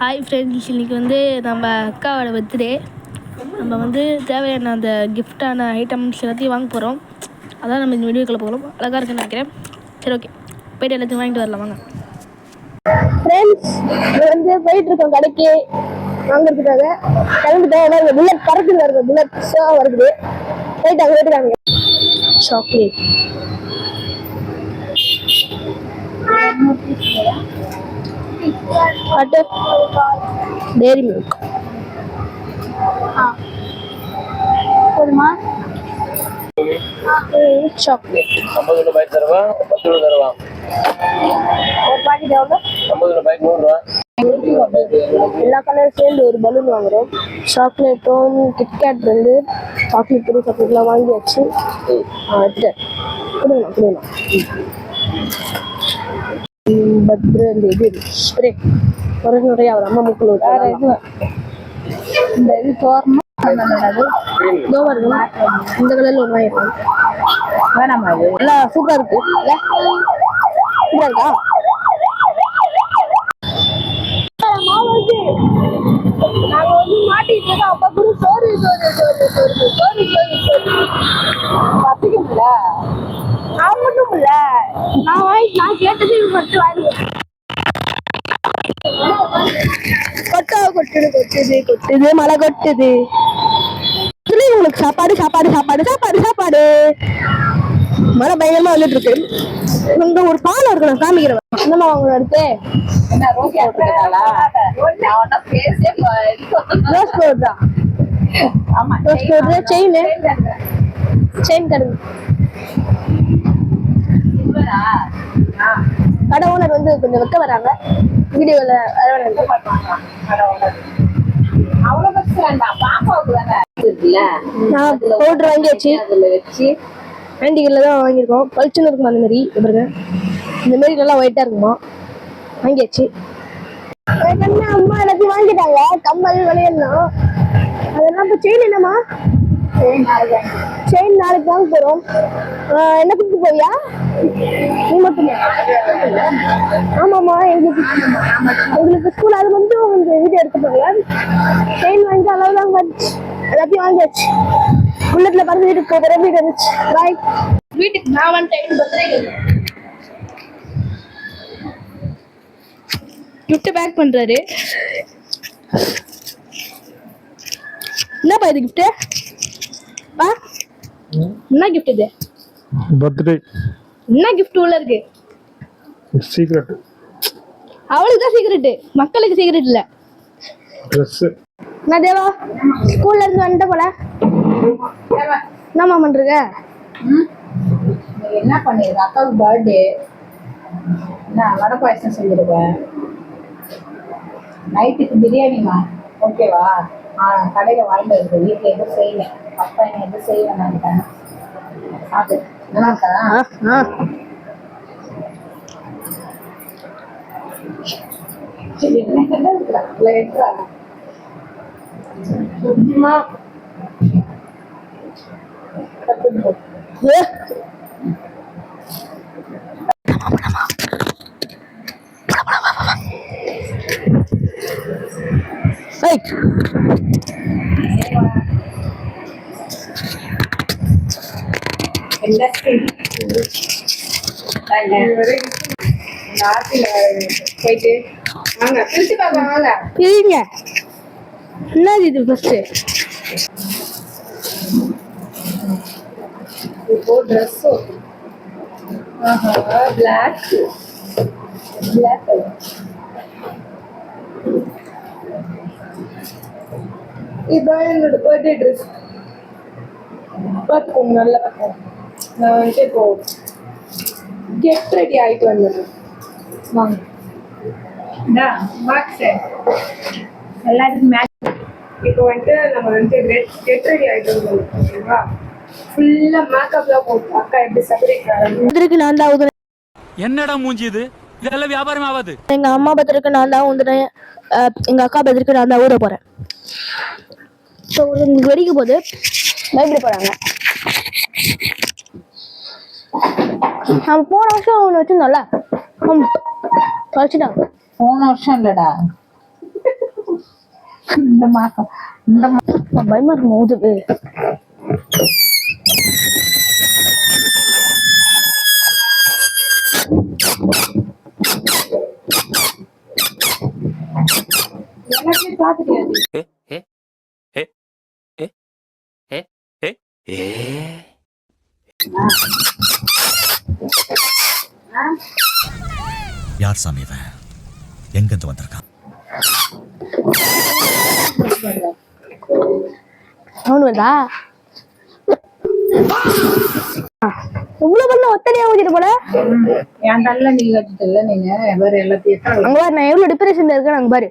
Hi friends, இன்றைக்கி வந்து நம்ம அக்காவோட பர்த்டே. நம்ம வந்து தேவையான அந்த கிஃப்டான ஐட்டம்ஸ் எல்லாத்தையும் வாங்க போகிறோம். அதான் நம்ம இந்த வீடியோக்குள்ளே போகிறோம். அழகாக இருக்குன்னு நினைக்கிறேன். சரி, ஓகே, போய்ட்டு எல்லாத்தையும் வாங்கிட்டு வரலாம் வாங்க. ஃப்ரெண்ட்ஸ், வந்து போயிட்டுருக்கோம் கடைக்கு வாங்கிறதுக்காக. கிளம்பிட்டோம். புல்லட் பறக்குது, வருது புல்லட் ஷோ வருது. போயிட்டாங்க போயிட்டுருக்காங்க. சாக்லேட் டேரி மில்க் போதுமா? சாக்லேட் 50 ரூபாய் தருவா, 10 ரூபாய் தருவா. ஒரு பாக்கெட் எவ்வளோ? 50 ரூபாய் 100 ரூபா. எல்லா கலரும் சேர்ந்து ஒரு பலூன் வாங்குறோம். சாக்லேட்டும் கிட்கேட் 2 சாக்லேட் பெரிய சாக்லேட்லாம் வாங்கியாச்சு. எடுத்துட்டேன். கொடுங்க பர்த்டே அந்த இது ஸ்ப்ரே ஒரு நிறைய அவர் அம்மா முக்கில் வேறு இது இந்த இது தோரணம் தோவா இருக்குமா? இந்த கலரில் ஒரு வாங்கிருக்கோம். வேணாமா? இது நல்லா சூப்பராக இருக்கு. இல்லை சூப்பராக இருக்கா? நாங்க வந்து மாட்டிட்டு இருக்கோம். அப்ப கூட சோறு பத்திக்கும்ல. நான் மட்டும் இல்ல, நான் கேட்டது மட்டும் வாங்கி கொட்டுது மழை கொட்டுது. உங்களுக்கு சாப்பாடு சாப்பாடு சாப்பாடு சாப்பாடு சாப்பாடு மழை பயங்கரமா வந்துட்டு இருக்கு. இங்க ஒரு பாலம் இருக்கு, நான் காமிக்கிறேன். என்னமா அவங்க இருக்கு? ரோஸ் பவுடர் செயின் கடை. கடை ஓனர் வந்து கொஞ்சம் வைக்க வராங்க வீடியோல. பவுடர் வாங்கியாச்சு. ஆண்டிகள்ல தான் வாங்கியிருக்கோம். பளிச்சுன்னு இருக்குமா அந்த மாதிரி பாருங்க. இந்த மாதிரி நல்லா ஒயிட்டா இருக்குமா. வாங்கியாச்சு. அம்மா எல்லாத்தையும் வாங்கிட்டாங்க. கம்மல் விளையாடணும். அதெல்லாம் இப்போ செயின் என்னம்மா? செயின் நாளைக்கு வாங்க போறோம். என்ன கூப்பிட்டு போவியா? நீ மட்டும்? ஆமாம்மா, எங்களுக்கு ஸ்கூல் அது மட்டும் உங்க வீடியோ எடுத்து போறியா? செயின் வாங்கி அளவுதான் வந்துச்சு. எல்லாத்தையும் வாங்கியாச்சு. புல்லட்ல பறந்து வீட்டுக்கு போகிற வீடு இருந்துச்சு. பாய். வீட்டுக்கு நான் வந்துட்டேன். கிஃப்ட் பேக் பண்றாரு. என்னப்பா இது கிஃப்ட்? பா என்ன கிஃப்ட் இது? பர்த்டே. என்ன கிஃப்ட் உள்ள இருக்கு? சீக்ரெட். அவளுக்கு தான் சீக்ரெட், மக்களுக்கு சீக்ரெட் இல்ல. ட்ரெஸ். என்ன தேவா, ஸ்கூல்ல இருந்து வந்துட்ட போல. என்னம்மா பண்றீங்க? என்ன பண்ணிருக்க? அக்காவுக்கு பர்த்டே. நான் வடை பாயசம் செஞ்சிருக்கேன். நைட்டுக்கு பிரியாணிமா, ஓகேவா? கடையில் வாங்கிட்டு வருது. வீட்டில் எதுவும் செய்யல. அப்பா என்ன எதுவும் செய்ய வேணான்ட்டாங்க. சாப்பிட்டு நல்லா இருக்கா? போயிட்டு வாங்க, பிரிச்சு பார்க்கலாம் வாங்க. இருங்க, என்னது இது? ஃபர்ஸ்ட் இப்போ ட்ரெஸ் பிளாக் இதான் என்னோட பர்த்டே ட்ரெஸ். பார்த்துக்கோங்க, நல்லா இருக்கும். நான் வந்துட்டு இப்போ கெட் ரெடி ஆகிட்டு வந்துடுறேன். வாங்க எல்லாத்துக்கும் மேட்ச். இப்போ வந்துட்டு நம்ம வந்துட்டு கெட் ரெடி ஆகிட்டு வந்துடுவோம். ஓகேவா? ஃபுல்லா மேக்கப்லாம் போட்டு அக்கா எப்படி செப்பரேட் நான் தான் ஊதுறேன். என்னடா மூஞ்சி இது? இதெல்லாம் வியாபாரம் ஆகாது. எங்க அம்மா பத்திரிக்கை நான் தான் ஊதுறேன். எங்க அக்கா பத்திரிக்கை நான் தான் ஊற போறேன். ஸோ உங்களுக்கு வெடிக்க போது பயப்பட போறாங்க. நம்ம போன வருஷம் ஒன்று வச்சிருந்தோம்ல, தொலைச்சிட்டாங்க. போன வருஷம் இல்லடா, இந்த மாசம் பயமா இருக்கு மோதுது. எல்லாத்தையும் பார்த்துட்டு யார் சாமி இவன்? எங்கிருந்து வந்திருக்கான்? சவுண்ட் வருதா? இவ்வளவு பண்ண ஒத்தனையா ஊதிட்டு போல. என் தள்ள நீ கட்டிட்டல நீங்க வேற எல்லாத்தையும் அங்க பாரு நான் எவ்வளவு டிப்ரெஷன்ல இருக்கேன். அங்க பாரு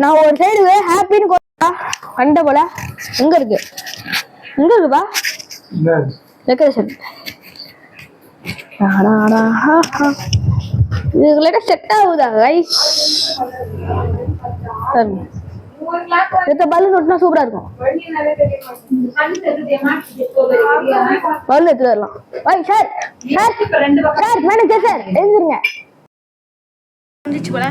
நான் ஒரு சைடு ஹாப்பின்னு கண்ட போல. எங்க இருக்கு எங்க இருக்குப்பா டெக்கரேஷன்? இதுக்குள்ள செட் ஆகுதா கைஸ்? பலூன் ஒட்டினா சூப்பரா இருக்கும். பலூன் எடுத்து வரலாம். சார் சார் மேனேஜர் சார் எழுந்துருங்க. போல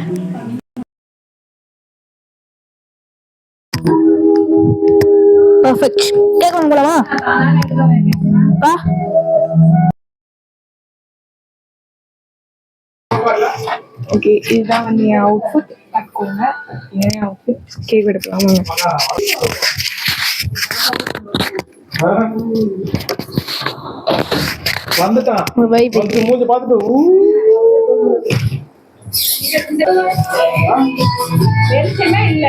பர்ஃபெக்ட். கேக் வாங்க போலாமா? வா. ஓகே இதுதான் வந்து என் அவுட்ஃபிட். பார்த்துக்கோங்க என் அவுட்ஃபிட். கேக் எடுக்கலாம் வந்துட்டான். வைப் மூஞ்சி பார்த்துட்டு இல்ல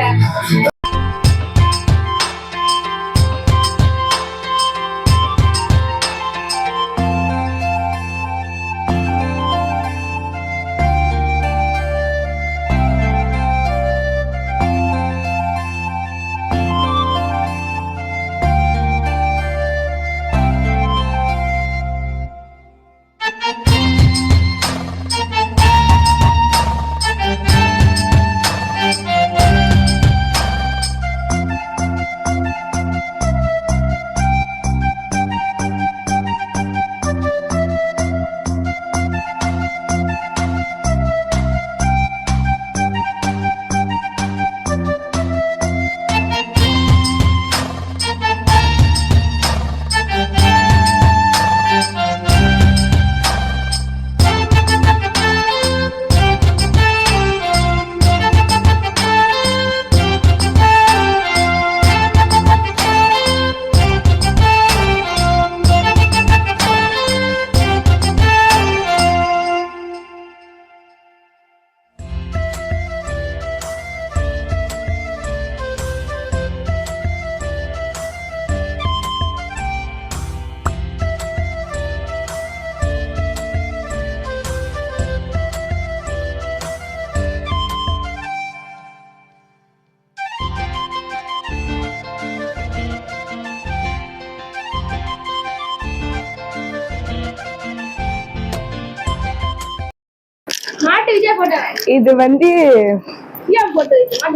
இது வந்து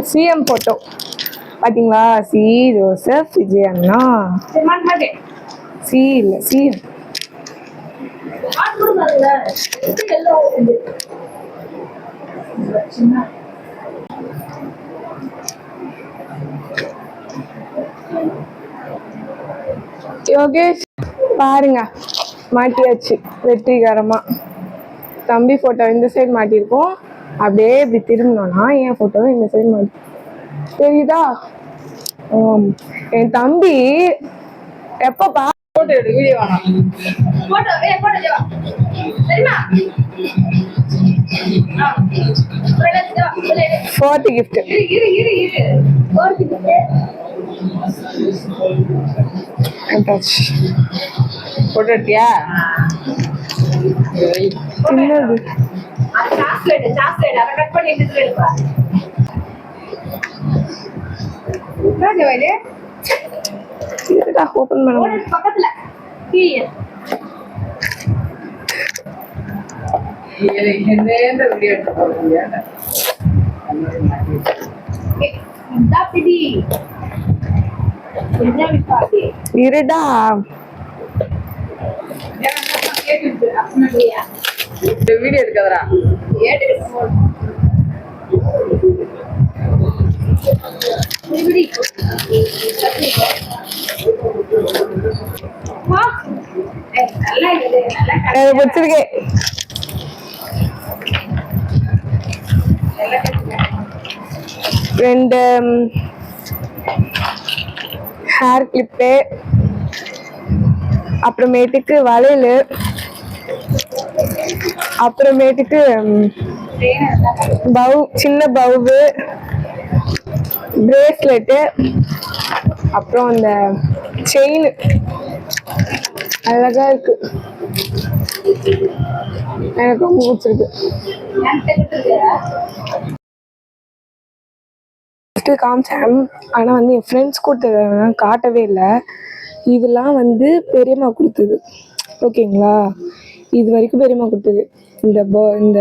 சிஎம் போட்டோ பாத்தீங்களா? சி ஜோசப் விஜய் அண்ணா. சி இல்ல சிஎம். யோகேஷ் பாருங்க மாட்டியாச்சு வெற்றிகரமா. தம்பி போட்டோ இந்த சைடு மாட்டிருக்கோம். அப்படியே இப்படி திரும்பினோம்னா என் போட்டோ இந்த சைடு மாட்டி தெரியுதா? என் தம்பி எப்ப போட்டோ எடு வீடியோ வேணாம். ஃபோர்த் கிஃப்ட் போட்டோ எடுத்தியா? என்னது ஓபன் பண்ண பக்கத்துல இருடா வீடியோ எடுக்காதடா. எனக்கு பிடிச்சிருக்கு. ரெண்டு ஹேர் கிளிப்பு, அப்புறமேட்டுக்கு வளையல், அப்புறமேட்டுக்கு பவு, சின்ன பவு, பிரேஸ்லெட்டு, அப்புறம் அந்த செயின் அழகா இருக்கு. எனக்கு ரொம்ப பிடிச்சிருக்கு. காமிச்சேன், ஆனா வந்து என் ஃப்ரெண்ட்ஸ் கொடுத்தது காட்டவே இல்லை. இதெல்லாம் வந்து பெரியம்மா கொடுத்தது. ஓகேங்களா, இது வரைக்கும் பெரியம்மா கொடுத்தது. இந்த இந்த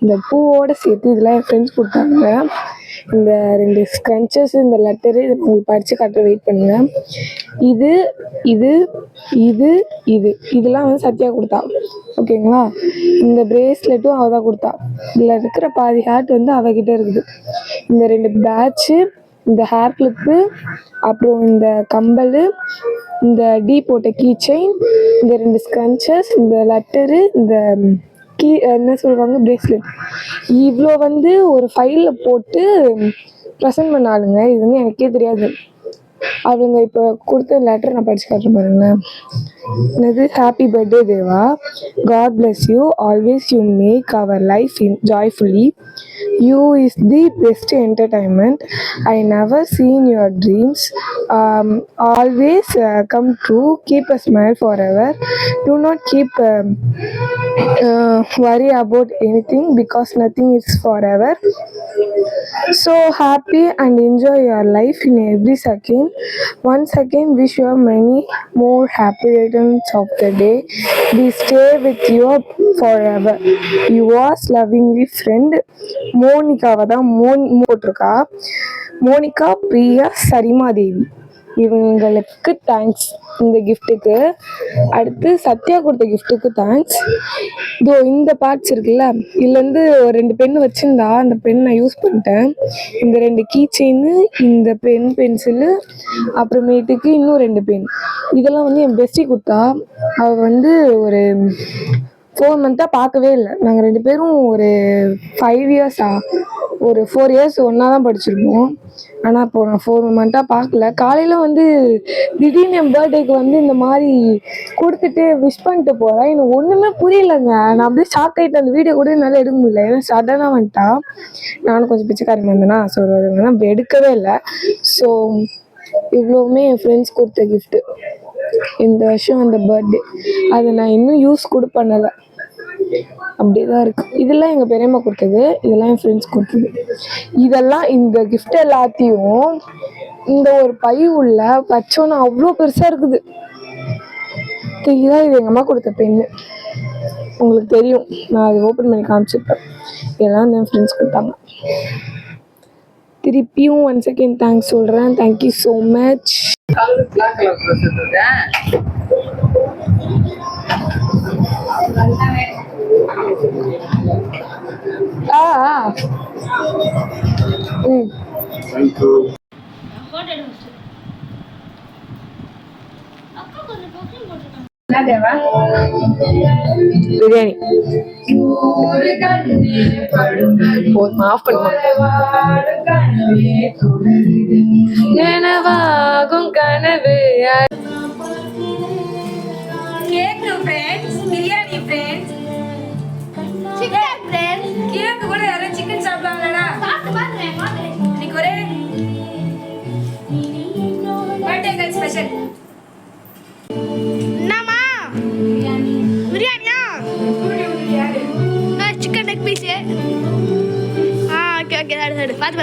இந்த பூவோட சேர்த்து இதெல்லாம் என் ஃப்ரெண்ட்ஸ் கொடுத்தாங்க. இந்த 2 ஸ்க்ரன்ச்சஸ், இந்த லெட்டரு, இதை உங்களுக்கு படித்து காட்டுற, வெயிட் பண்ணுங்க. இது இது இது இது இதெல்லாம் வந்து சத்யா கொடுத்தா. ஓகேங்களா, இந்த பிரேஸ்லெட்டும் அவள் தான் கொடுத்தா. இதில் இருக்கிற பாதி ஹேர்ட் வந்து அவகிட்ட இருக்குது. இந்த 2 பேட்ச்சு, இந்த ஹேர் கிளிப்பு, அப்புறம் இந்த கம்பல், இந்த டீ போட்ட கீ செயின், இந்த 2 ஸ்க்ரன்ச்சஸ், இந்த லெட்டரு, இந்த கீ என்ன சொல்லுவாங்க பிரேஸ்லெட், இவ்வளோ வந்து ஒரு ஃபைலில் போட்டு ப்ரெசென்ட் பண்ணாளுங்க. இது வந்து எனக்கே தெரியாது. அவங்க இப்போ கொடுத்த லெட்டர் நான் படிச்சு காட்டுறேன் பாருங்களேன். என்னது, happy birthday Deva, God bless you, always you make our life joyfully, you is the best entertainment, I never seen your dreams always come true, keep a smile forever, do not keep worry about anything because nothing is forever, so happy and enjoy your life in every second. Once again wish you many more happy returns of the day, we stay with you forever, yours lovingly friend Monika. தான் போட்டிருக்கா, Monica Priya சரிமா தேவி. இவங்களுக்கு thanks இந்த கிஃப்ட்டுக்கு. அடுத்து சத்யா கொடுத்த கிஃப்ட்டுக்கு thanks. இதோ இந்த parts இருக்குல்ல, இதுலேருந்து ஒரு 2 பென் வச்சுருந்தா, அந்த பென் நான் யூஸ் பண்ணிட்டேன். இந்த 2 கீ செயின், இந்த பென்சிலு, அப்புறமேட்டுக்கு இன்னும் 2 பென். இதெல்லாம் வந்து என் பெஸ்டி கொடுத்தா. அவள் வந்து ஒரு 4 மந்த்தாக பார்க்கவே இல்லை. நாங்கள் 2 பேரும் ஒரு 5 இயர்ஸா, ஒரு 4 இயர்ஸ் ஒன்றா தான் படிச்சிருக்கோம். ஆனால் இப்போ நான் 4 மந்த்தாக பார்க்கல. காலையில் வந்து திடீர்னு என் பர்த்டேக்கு வந்து இந்த மாதிரி கொடுத்துட்டு விஷ் பண்ணிட்டு போகிறேன். எனக்கு ஒன்றுமே புரியலைங்க. நான் அப்படியே ஷாக் ஆகிட்டு, அந்த வீடியோ கூட என்னால் எடுக்க முடியல. ஏன்னா சடனாக வந்துட்டா, நானும் கொஞ்சம் பிச்சைக்காரங்க வந்தேன்னா, ஸோ நம்ம எடுக்கவே இல்லை. ஸோ இவ்வளோவுமே என் ஃப்ரெண்ட்ஸ் கொடுத்த கிஃப்ட்டு இந்த வருஷம் அந்த பர்த்டே. அதை நான் இன்னும் யூஸ் கூட பண்ணலை, அப்படிதான் இருக்கு. இதெல்லாம் எங்கள் பெரியம்மா கொடுத்தது, இதெல்லாம் என் ஃப்ரெண்ட்ஸ் கொடுத்தது. இதெல்லாம் இந்த கிஃப்ட் எல்லாத்தையும் இந்த ஒரு பை உள்ள வச்சோன்னா அவ்வளோ பெருசாக இருக்குது. தெரியுதா, இது எங்கள் அம்மா கொடுத்த பெண்ணு. உங்களுக்கு தெரியும், நான் அதை ஓப்பன் பண்ணி காமிச்சிருப்பேன். இதெல்லாம் என் ஃப்ரெண்ட்ஸ் கொடுத்தாங்க. திருப்பியும் ஒன்ஸ் அகெயின் தேங்க்ஸ் சொல்கிறேன். Thank you so much. Biryani off பண்ணுவாகும் கனவு. Cake friends, biryani friends, chicken friends. Cake கூட யாரும் சிக்கன் சாப்பிடுவாங்களா? இன்னைக்கு ஒரே பர்த்டே கேர்ள் ஸ்பெஷல். என்னம்மா பிரியாணியா? Chicken leg piece. Okay okay, பார்த்து